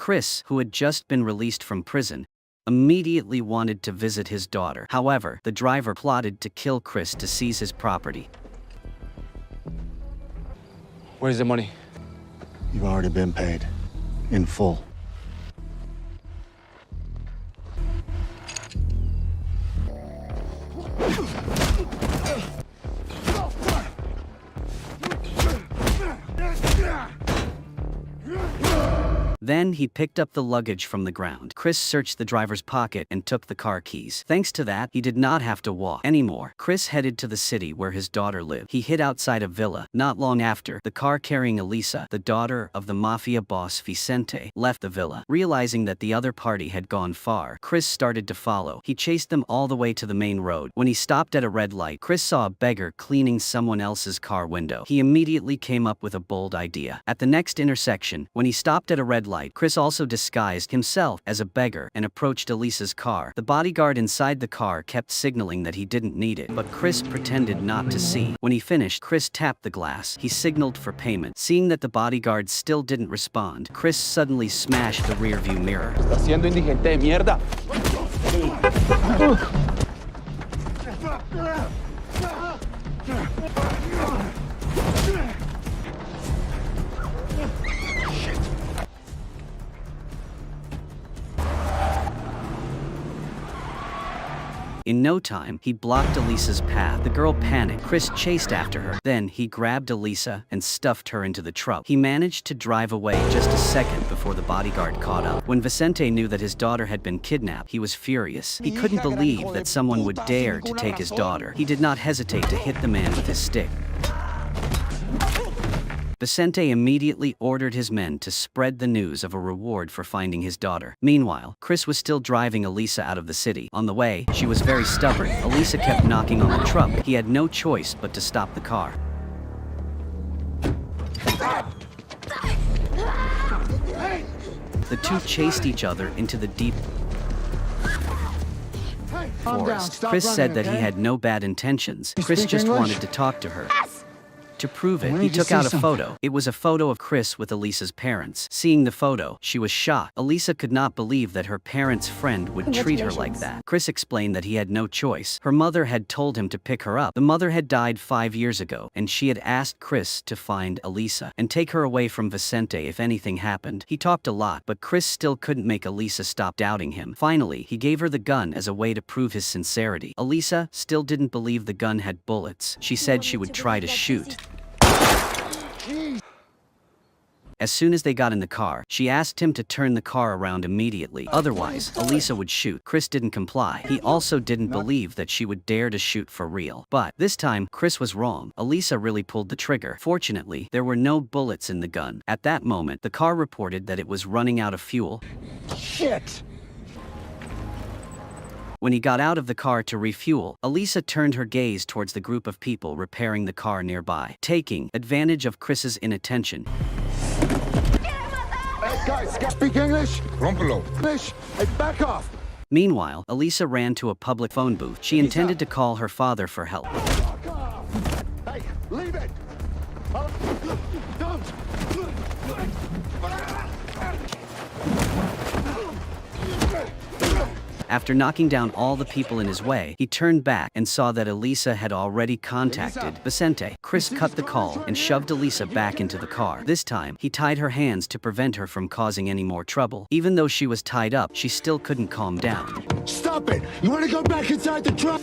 Chris, who had just been released from prison, immediately wanted to visit his daughter. However, the driver plotted to kill Chris to seize his property. Where's the money? You've already been paid. In full. Then he picked up the luggage from the ground. Chris searched the driver's pocket and took the car keys. Thanks to that, he did not have to walk anymore. Chris headed to the city where his daughter lived. He hid outside a villa. Not long after, the car carrying Elisa, the daughter of the mafia boss Vicente, left the villa. Realizing that the other party had gone far, Chris started to follow. He chased them all the way to the main road. When he stopped at a red light, Chris saw a beggar cleaning someone else's car window. He immediately came up with a bold idea. At the next intersection, when he stopped at a red light, Chris also disguised himself as a beggar and approached Elisa's car. The bodyguard inside the car kept signaling that he didn't need it, but Chris pretended not to see. When he finished, Chris tapped the glass. He signaled for payment. Seeing that the bodyguard still didn't respond, Chris suddenly smashed the rearview mirror. Está siendo indigente de mierda. In no time, he blocked Elisa's path. The girl panicked. Chris chased after her. Then he grabbed Elisa and stuffed her into the truck. He managed to drive away just a second before the bodyguard caught up. When Vicente knew that his daughter had been kidnapped, he was furious. He couldn't believe that someone would dare to take his daughter. He did not hesitate to hit the man with his stick. Vicente immediately ordered his men to spread the news of a reward for finding his daughter. Meanwhile, Chris was still driving Elisa out of the city. On the way, she was very stubborn. Elisa kept knocking on the truck. He had no choice but to stop the car. The two chased each other into the deep forest. Chris said that he had no bad intentions. Chris just wanted to talk to her. To prove it, he took out a photo. It was a photo of Chris with Elisa's parents. Seeing the photo, she was shocked. Elisa could not believe that her parents' friend would treat her like that. Chris explained that he had no choice. Her mother had told him to pick her up. The mother had died 5 years ago, and she had asked Chris to find Elisa and take her away from Vicente if anything happened. He talked a lot, but Chris still couldn't make Elisa stop doubting him. Finally, he gave her the gun as a way to prove his sincerity. Elisa still didn't believe the gun had bullets. She said she would try to shoot. As soon as they got in the car, she asked him to turn the car around immediately. Otherwise, Elisa would shoot. Chris didn't comply. He also didn't believe that she would dare to shoot for real. But this time, Chris was wrong. Elisa really pulled the trigger. Fortunately, there were no bullets in the gun. At that moment, the car reported that it was running out of fuel. Shit! When he got out of the car to refuel, Elisa turned her gaze towards the group of people repairing the car nearby. Taking advantage of Chris's inattention, Hey, guys, speak English? Rómpelo. English? Hey, back off! Meanwhile, Elisa ran to a public phone booth. She intended to call her father for help. Fuck off! Hey, leave it! Don't! After knocking down all the people in his way, he turned back and saw that Elisa had already contacted Vicente. Chris cut the call and shoved Elisa back into the car. This time, he tied her hands to prevent her from causing any more trouble. Even though she was tied up, she still couldn't calm down. Stop it! You want to go back inside the truck?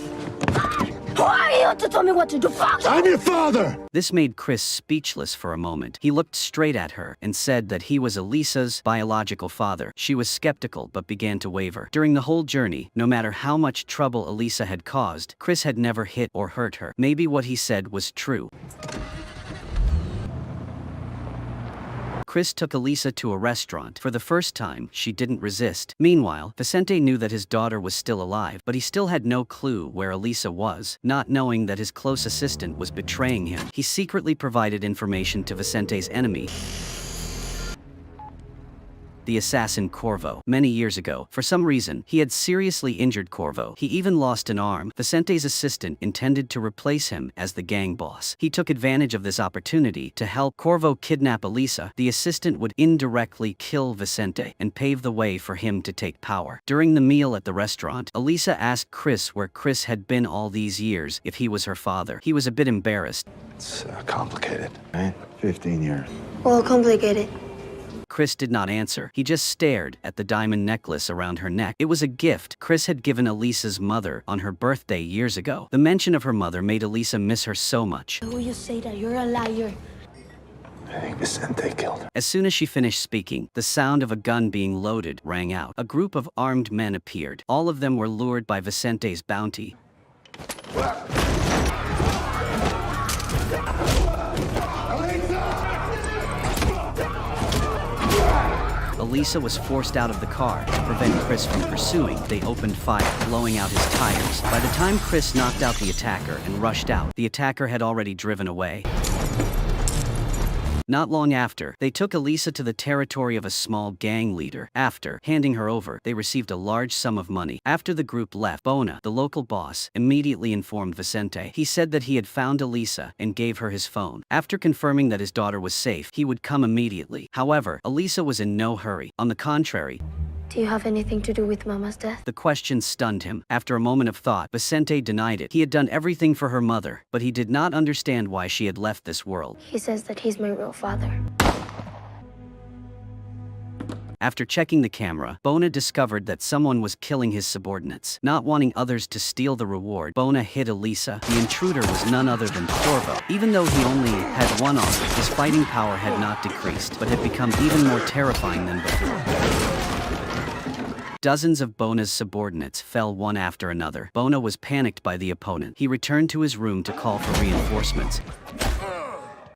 Who are you to tell me what to do? Fuck! I'm your father! This made Chris speechless for a moment. He looked straight at her and said that he was Elisa's biological father. She was skeptical but began to waver. During the whole journey, no matter how much trouble Elisa had caused, Chris had never hit or hurt her. Maybe what he said was true. Chris took Elisa to a restaurant. For the first time, she didn't resist. Meanwhile, Vicente knew that his daughter was still alive, but he still had no clue where Elisa was. Not knowing that his close assistant was betraying him, he secretly provided information to Vicente's enemy. the assassin Corvo. Many years ago, for some reason, he had seriously injured Corvo. He even lost an arm. Vicente's assistant intended to replace him as the gang boss. He took advantage of this opportunity to help Corvo kidnap Elisa. The assistant would indirectly kill Vicente and pave the way for him to take power. During the meal at the restaurant, Elisa asked Chris where Chris had been all these years, if he was her father. He was a bit embarrassed. It's complicated, right? 15 years. Well, complicated. Chris did not answer. He just stared at the diamond necklace around her neck. It was a gift Chris had given Elisa's mother on her birthday years ago. The mention of her mother made Elisa miss her so much. Why would you say that? You're a liar. I think Vicente killed her. As soon as she finished speaking, the sound of a gun being loaded rang out. A group of armed men appeared. All of them were lured by Vicente's bounty. Elisa was forced out of the car. To prevent Chris from pursuing, they opened fire, blowing out his tires. By the time Chris knocked out the attacker and rushed out, the attacker had already driven away. Not long after, they took Elisa to the territory of a small gang leader. After handing her over, they received a large sum of money. After the group left, Bona, the local boss, immediately informed Vicente. He said that he had found Elisa and gave her his phone. After confirming that his daughter was safe, he would come immediately. However, Elisa was in no hurry. On the contrary, Do you have anything to do with Mama's death? the question stunned him. After a moment of thought, Vicente denied it. He had done everything for her mother, but he did not understand why she had left this world. He says that he's my real father. After checking the camera, Bona discovered that someone was killing his subordinates. Not wanting others to steal the reward, Bona hit Elisa. The intruder was none other than Corvo. Even though he only had one arm, his fighting power had not decreased, but had become even more terrifying than before. Dozens of Bona's subordinates fell one after another. Bona was panicked by the opponent. He returned to his room to call for reinforcements.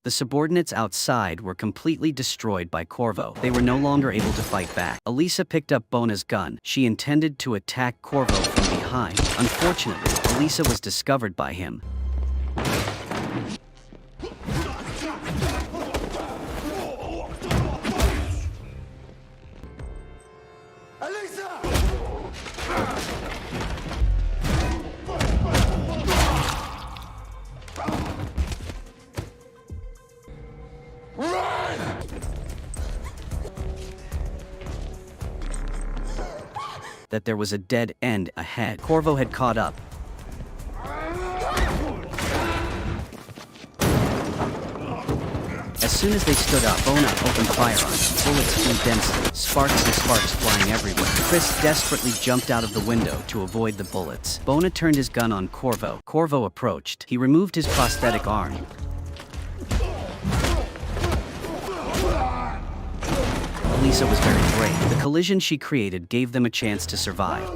The subordinates outside were completely destroyed by Corvo. They were no longer able to fight back. Elisa picked up Bona's gun. She intended to attack Corvo from behind. Unfortunately, Elisa was discovered by him. That there was a dead end ahead. Corvo had caught up. As soon as they stood up, Bona opened fire on them. Bullets flew densely, sparks and sparks flying everywhere. Chris desperately jumped out of the window to avoid the bullets. Bona turned his gun on Corvo. Corvo approached. He removed his prosthetic arm. Elisa was very brave. The collision she created gave them a chance to survive.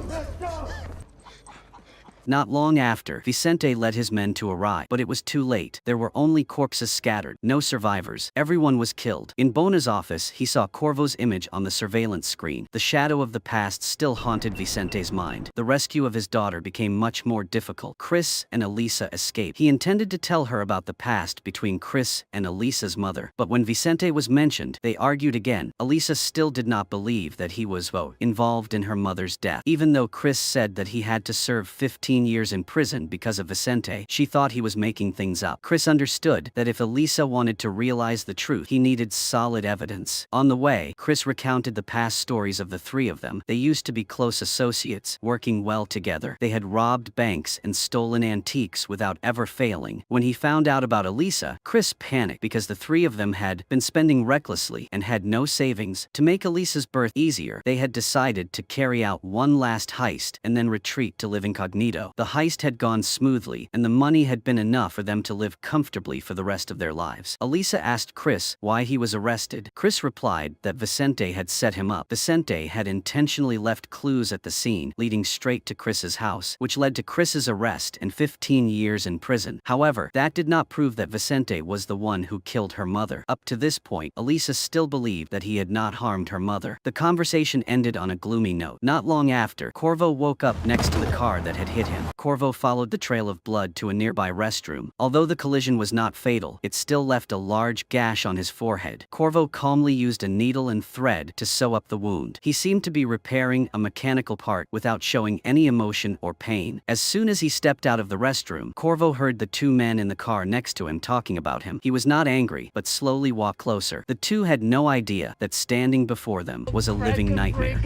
Not long after, Vicente led his men to arrive, but it was too late. There were only corpses scattered, no survivors. Everyone was killed. In Bona's office, he saw Corvo's image on the surveillance screen. The shadow of the past still haunted Vicente's mind. The rescue of his daughter became much more difficult. Chris and Elisa escaped. He intended to tell her about the past between Chris and Elisa's mother, but when Vicente was mentioned, they argued again. Elisa still did not believe that he was involved in her mother's death. Even though Chris said that he had to serve 15 years in prison because of Vicente, she thought he was making things up. Chris understood that if Elisa wanted to realize the truth, he needed solid evidence. On the way, Chris recounted the past stories of the three of them. They used to be close associates, working well together. They had robbed banks and stolen antiques without ever failing. When he found out about Elisa, Chris panicked because the three of them had been spending recklessly and had no savings. To make Elisa's birth easier, they had decided to carry out one last heist and then retreat to live incognito. The heist had gone smoothly, and the money had been enough for them to live comfortably for the rest of their lives. Elisa asked Chris why he was arrested. Chris replied that Vicente had set him up. Vicente had intentionally left clues at the scene, leading straight to Chris's house, which led to Chris's arrest and 15 years in prison. However, that did not prove that Vicente was the one who killed her mother. Up to this point, Elisa still believed that he had not harmed her mother. The conversation ended on a gloomy note. Not long after, Corvo woke up next to the car that had hit him. Corvo followed the trail of blood to a nearby restroom. Although the collision was not fatal, it still left a large gash on his forehead. Corvo calmly used a needle and thread to sew up the wound. He seemed to be repairing a mechanical part without showing any emotion or pain. As soon as he stepped out of the restroom, Corvo heard the two men in the car next to him talking about him. He was not angry, but slowly walked closer. The two had no idea that standing before them was a living nightmare,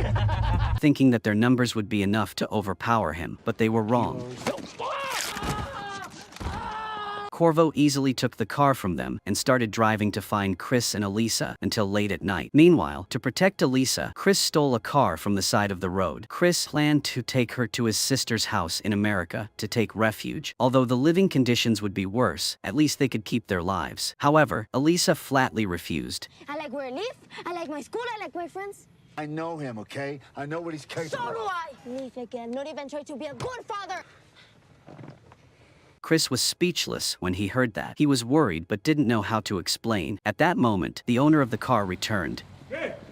thinking that their numbers would be enough to overpower him, but they were wrong. Corvo easily took the car from them and started driving to find Chris and Elisa until late at night. Meanwhile, to protect Elisa, Chris stole a car from the side of the road. Chris planned to take her to his sister's house in America to take refuge. Although the living conditions would be worse, at least they could keep their lives. However, Elisa flatly refused. I like where I live, I like my school, I like my friends. I know him, okay? I know what he's capable So do of. I! Leave again, not even try to be a good father! Chris was speechless when he heard that. He was worried but didn't know how to explain. At that moment, the owner of the car returned.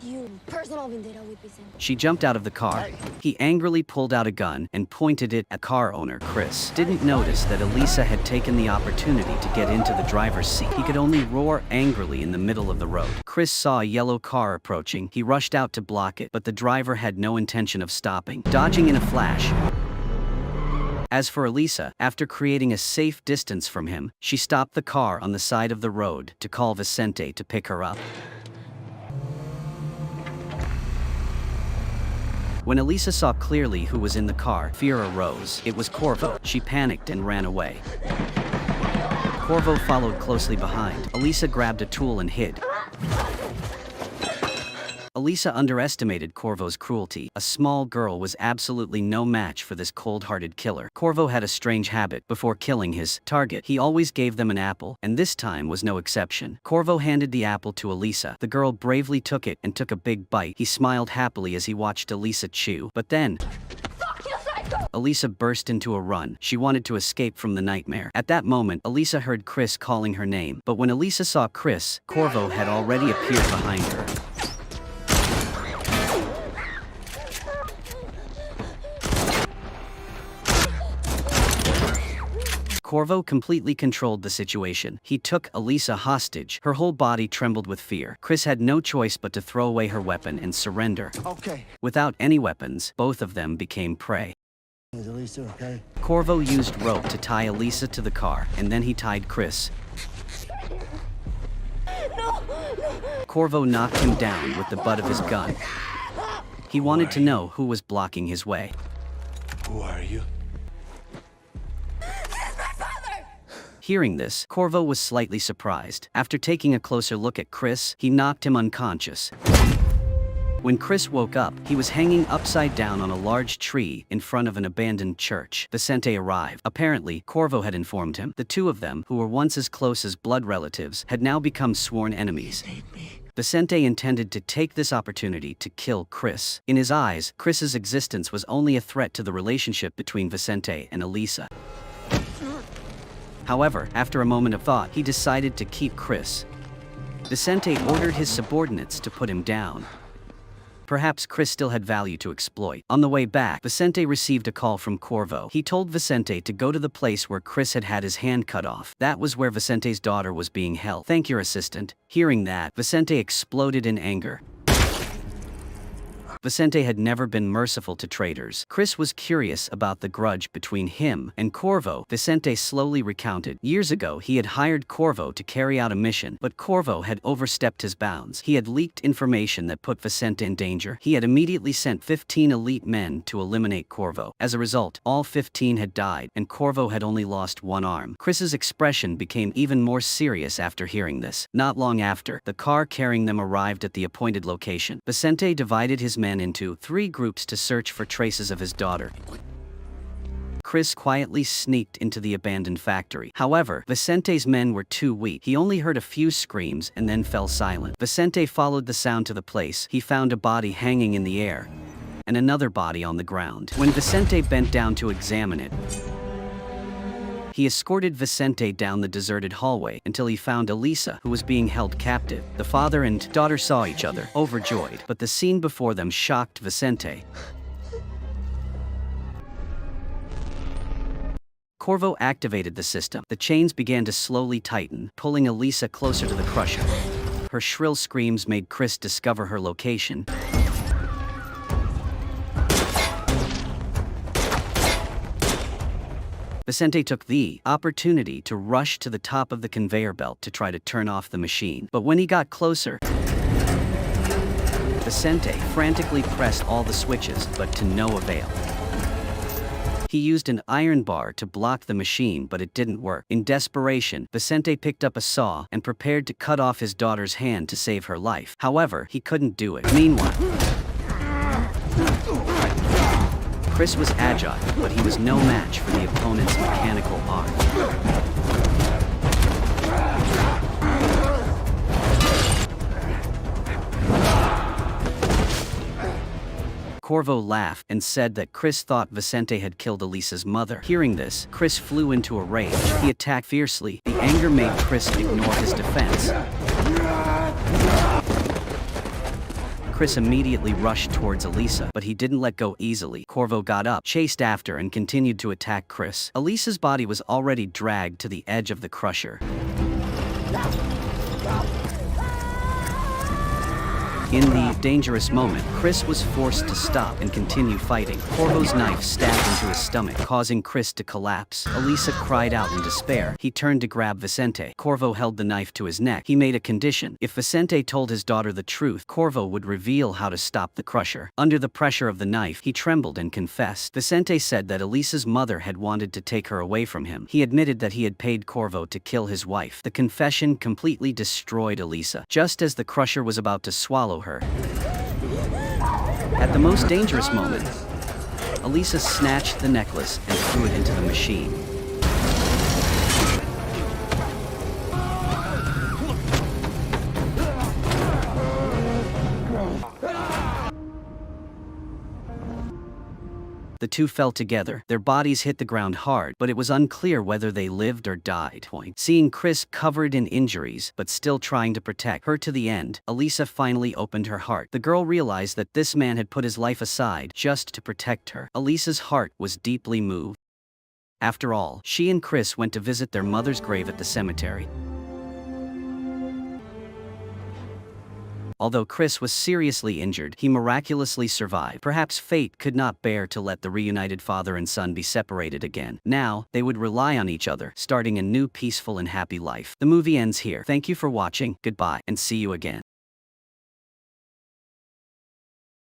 You personal vendetta with Vicente. She jumped out of the car. He angrily pulled out a gun and pointed it at car owner. Chris didn't notice that Elisa had taken the opportunity to get into the driver's seat. He could only roar angrily in the middle of the road. Chris saw a yellow car approaching. He rushed out to block it, but the driver had no intention of stopping, dodging in a flash. As for Elisa, after creating a safe distance from him, she stopped the car on the side of the road to call Vicente to pick her up. When Elisa saw clearly who was in the car, fear arose. It was Corvo. She panicked and ran away. Corvo followed closely behind. Elisa grabbed a tool and hid. Elisa underestimated Corvo's cruelty. A small girl was absolutely no match for this cold-hearted killer. Corvo had a strange habit. Before killing his target, he always gave them an apple, and this time was no exception. Corvo handed the apple to Elisa. The girl bravely took it and took a big bite. He smiled happily as he watched Elisa chew. But then, Elisa burst into a run. She wanted to escape from the nightmare. At that moment, Elisa heard Chris calling her name. But when Elisa saw Chris, Corvo had already appeared behind her. Corvo completely controlled the situation. He took Elisa hostage. Her whole body trembled with fear. Chris had no choice but to throw away her weapon and surrender. Okay. Without any weapons, both of them became prey. Is Elisa okay? Corvo used rope to tie Elisa to the car, and then he tied Chris. Corvo knocked him down with the butt of his gun. He wanted to know who was blocking his way. Who are you? Hearing this, Corvo was slightly surprised. After taking a closer look at Chris, he knocked him unconscious. When Chris woke up, he was hanging upside down on a large tree in front of an abandoned church. Vicente arrived. Apparently, Corvo had informed him. The two of them, who were once as close as blood relatives, had now become sworn enemies. Vicente intended to take this opportunity to kill Chris. In his eyes, Chris's existence was only a threat to the relationship between Vicente and Elisa. However, after a moment of thought, he decided to keep Chris. Vicente ordered his subordinates to put him down. Perhaps Chris still had value to exploit. On the way back, Vicente received a call from Corvo. He told Vicente to go to the place where Chris had had his hand cut off. That was where Vicente's daughter was being held. "Thank your assistant." Hearing that, Vicente exploded in anger. Vicente had never been merciful to traitors. Chris was curious about the grudge between him and Corvo. Vicente slowly recounted. Years ago, he had hired Corvo to carry out a mission, but Corvo had overstepped his bounds. He had leaked information that put Vicente in danger. He had immediately sent 15 elite men to eliminate Corvo. As a result, all 15 had died, and Corvo had only lost one arm. Chris's expression became even more serious after hearing this. Not long after, the car carrying them arrived at the appointed location. Vicente divided his men into 3 groups to search for traces of his daughter. Chris quietly sneaked into the abandoned factory. However, Vicente's men were too weak. He only heard a few screams and then fell silent. Vicente followed the sound to the place. He found a body hanging in the air and another body on the ground. When Vicente bent down to examine it, he escorted Vicente down the deserted hallway until he found Elisa, who was being held captive. The father and daughter saw each other, overjoyed, but the scene before them shocked Vicente. Corvo activated the system. The chains began to slowly tighten, pulling Elisa closer to the crusher. Her shrill screams made Chris discover her location. Vicente took the opportunity to rush to the top of the conveyor belt to try to turn off the machine. But when he got closer, Vicente frantically pressed all the switches, but to no avail. He used an iron bar to block the machine, but it didn't work. In desperation, Vicente picked up a saw and prepared to cut off his daughter's hand to save her life. However, he couldn't do it. Meanwhile, Chris was agile, but he was no match for the opponent's mechanical arm. Corvo laughed and said that Chris thought Vicente had killed Elisa's mother. Hearing this, Chris flew into a rage. He attacked fiercely. The anger made Chris ignore his defense. Chris immediately rushed towards Elisa, but he didn't let go easily. Corvo got up, chased after, and continued to attack Chris. Elisa's body was already dragged to the edge of the crusher. In the dangerous moment, Chris was forced to stop and continue fighting. Corvo's knife stabbed into his stomach, causing Chris to collapse. Elisa cried out in despair. He turned to grab Vicente. Corvo held the knife to his neck. He made a condition. If Vicente told his daughter the truth, Corvo would reveal how to stop the crusher. Under the pressure of the knife, he trembled and confessed. Vicente said that Elisa's mother had wanted to take her away from him. He admitted that he had paid Corvo to kill his wife. The confession completely destroyed Elisa. Just as the crusher was about to swallow her, at the most dangerous moment, Elisa snatched the necklace and threw it into the machine. The two fell together. Their bodies hit the ground hard, but it was unclear whether they lived or died. Seeing Chris covered in injuries, but still trying to protect her to the end, Elisa finally opened her heart. The girl realized that this man had put his life aside just to protect her. Elisa's heart was deeply moved. After all, she and Chris went to visit their mother's grave at the cemetery. Although Chris was seriously injured, he miraculously survived. Perhaps fate could not bear to let the reunited father and son be separated again. Now, they would rely on each other, starting a new peaceful and happy life. The movie ends here. Thank you for watching, goodbye, and see you again.